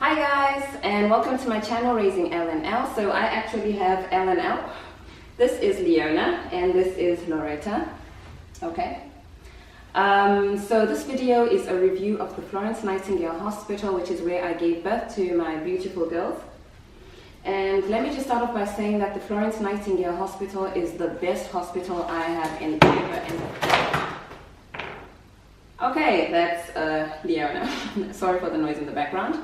Hi guys, and welcome to my channel Raising L and L. So I actually have L and L. This is Leona and this is Loretta. Okay. So this video is a review of the Florence Nightingale Hospital, which is where I gave birth to my beautiful girls. And let me just start off by saying that the Florence Nightingale Hospital is the best hospital I have ever. Okay, that's Leona. Sorry for the noise in the background.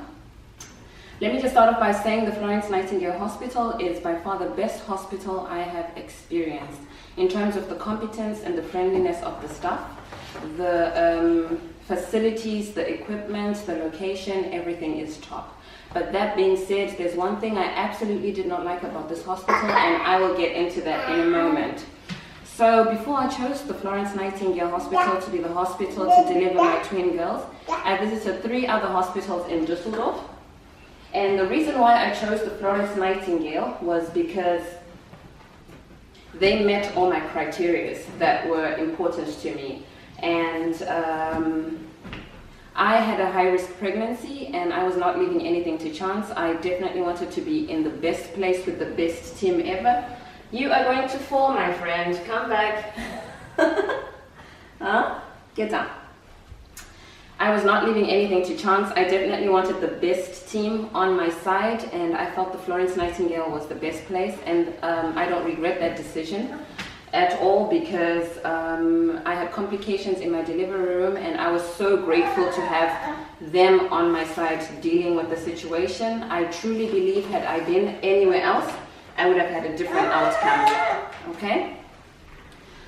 Let me just start off by saying the Florence Nightingale Hospital is by far the best hospital I have experienced in terms of the competence and the friendliness of the staff, the facilities, the equipment, the location, everything is top. But that being said, there's one thing I absolutely did not like about this hospital, and I will get into that in a moment. So before I chose the Florence Nightingale Hospital to be the hospital to deliver my twin girls, I visited 3 other hospitals in Düsseldorf. And the reason why I chose the Florence Nightingale was because they met all my criteria that were important to me. And I had a high-risk pregnancy and I was not leaving anything to chance. I definitely wanted to be in the best place with the best team ever. You are going to fall, my friend. Come back. Huh? Get down. I was not leaving anything to chance. I definitely wanted the best team on my side, and I felt the Florence Nightingale was the best place, and I don't regret that decision at all, because I had complications in my delivery room and I was so grateful to have them on my side dealing with the situation. I truly believe had I been anywhere else, I would have had a different outcome. Okay?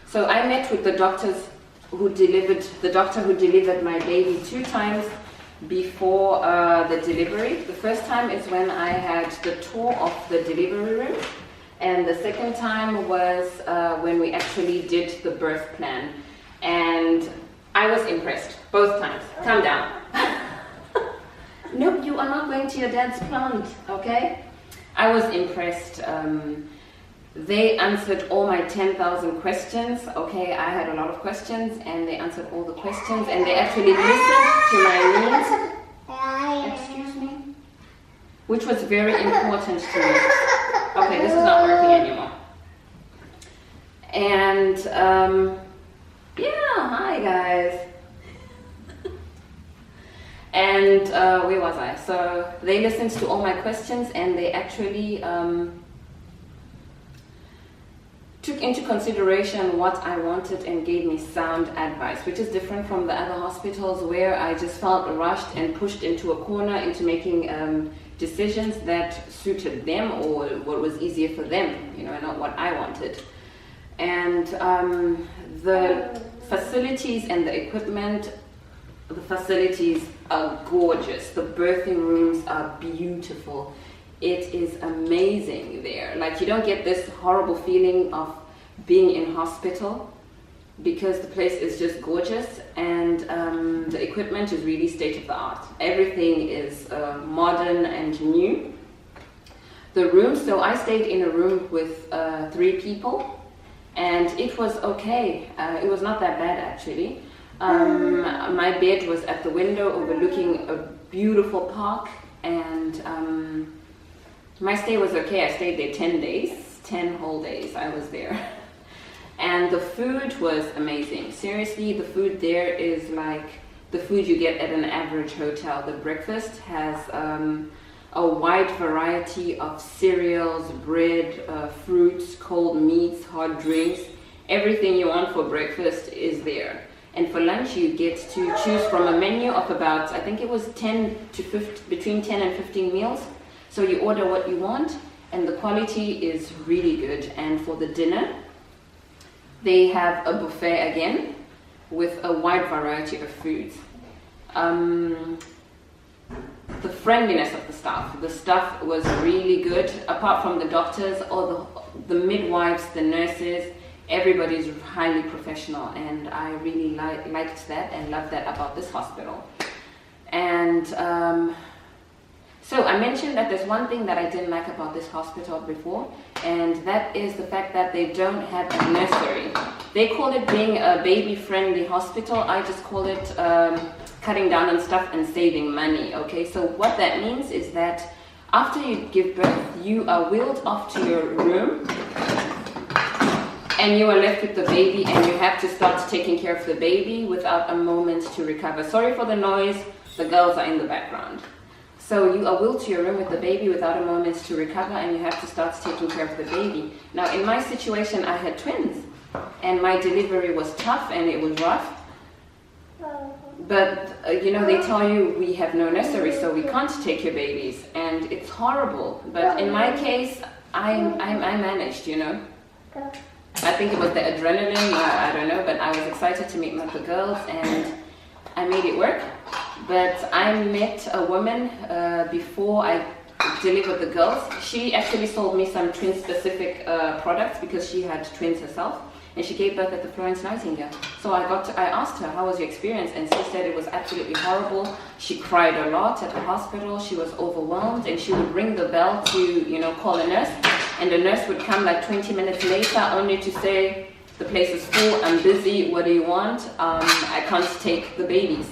So I met with the doctor who delivered my baby 2 times before the delivery. The first time is when I had the tour of the delivery room, and the second time was when we actually did the birth plan, and I was impressed both times. Calm down. Nope, you are not going to your dad's plant, okay? I was impressed. They answered all my 10,000 questions. Okay, I had a lot of questions and they answered all the questions, and they actually listened to my needs. Excuse me? Which was very important to me. Okay, this is not working anymore. And yeah, hi guys. And where was I? So they listened to all my questions and they actually took into consideration what I wanted and gave me sound advice, which is different from the other hospitals where I just felt rushed and pushed into a corner into making decisions that suited them or what was easier for them, you know, not what I wanted. And the facilities and the equipment, the facilities are gorgeous. The birthing rooms are beautiful. It is amazing there. Like, you don't get this horrible feeling of being in hospital because the place is just gorgeous, and the equipment is really state of the art. Everything is modern and new. The room, so I stayed in a room with 3 people, and it was okay. It was not that bad actually. My bed was at the window overlooking a beautiful park, and my stay was okay. I stayed there 10 days, 10 whole days I was there. And the food was amazing. Seriously, the food there is like the food you get at an average hotel. The breakfast has a wide variety of cereals, bread, fruits, cold meats, hot drinks. Everything you want for breakfast is there. And for lunch you get to choose from a menu of about, I think it was between 10 and 15 meals. So you order what you want, and the quality is really good. And for the dinner, they have a buffet again with a wide variety of foods. The friendliness of the staff was really good. Apart from the doctors, all the midwives, the nurses, everybody's highly professional, and I really liked that and loved that about this hospital. And so I mentioned that there's one thing that I didn't like about this hospital before, and that is the fact that they don't have a nursery. They call it being a baby-friendly hospital. I just call it cutting down on stuff and saving money. Okay, so what that means is that after you give birth, you are wheeled off to your room and you are left with the baby, and you have to start taking care of the baby without a moment to recover. Sorry for the noise, the girls are in the background. So you are wheeled to your room with the baby without a moment to recover, and you have to start taking care of the baby. Now in my situation, I had twins, and my delivery was tough and it was rough. But you know, they tell you we have no nursery, so we can't take your babies, and it's horrible. But in my case, I managed, you know. I think it was the adrenaline, I don't know, but I was excited to meet the girls, and I made it work. But I met a woman before I delivered the girls. She actually sold me some twin-specific products because she had twins herself, and she gave birth at the Florence Nightingale. So I asked her, how was your experience? And she said it was absolutely horrible. She cried a lot at the hospital. She was overwhelmed, and she would ring the bell to, you know, call a nurse. And the nurse would come like 20 minutes later only to say, the place is full, I'm busy, what do you want? I can't take the babies.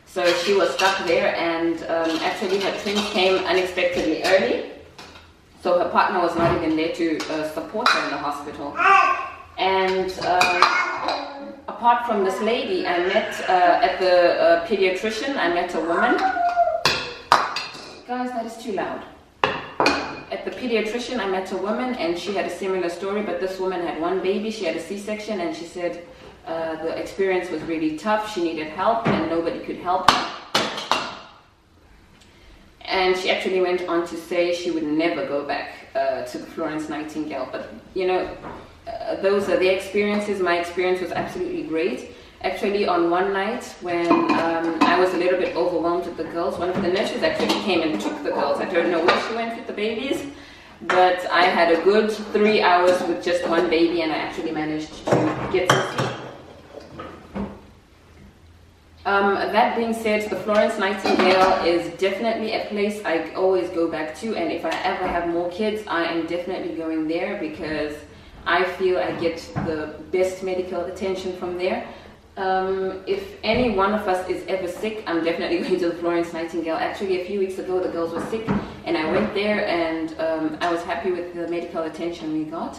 So she was stuck there, and actually her twins came unexpectedly early. So her partner was not even there to support her in the hospital. And apart from this lady, I met at the pediatrician, I met a woman. Guys, that is too loud. At the pediatrician, I met a woman, and she had a similar story, but this woman had one baby. She had a C-section, and she said the experience was really tough. She needed help, and nobody could help her. And she actually went on to say she would never go back to the Florence Nightingale. But, you know, those are their experiences. My experience was absolutely great. Actually, on one night when I was a little bit overwhelmed with the girls, one of the nurses actually came and took the girls. I don't know where she went with the babies, but I had a good 3 hours with just one baby, and I actually managed to get some sleep. That being said, the Florence Nightingale is definitely a place I always go back to, and if I ever have more kids, I am definitely going there because I feel I get the best medical attention from there. If any one of us is ever sick, I'm definitely going to the Florence Nightingale. Actually, a few weeks ago, the girls were sick, and I went there, and I was happy with the medical attention we got.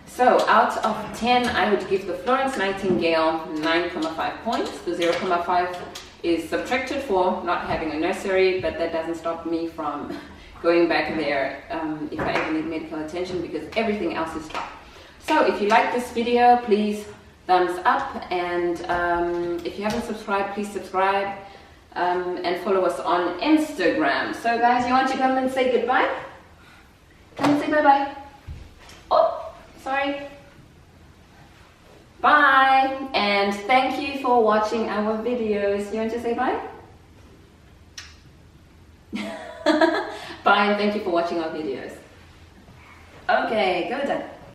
So, out of 10, I would give the Florence Nightingale 9.5 points. The 0.5 is subtracted for not having a nursery, but that doesn't stop me from going back there if I ever need medical attention, because everything else is top. So, if you like this video, please thumbs up, and if you haven't subscribed, please subscribe and follow us on Instagram. So guys, you want to come and say goodbye? Come and say bye-bye. Oh, sorry. Bye, and thank you for watching our videos. You want to say bye? Bye, and thank you for watching our videos. Okay, go done.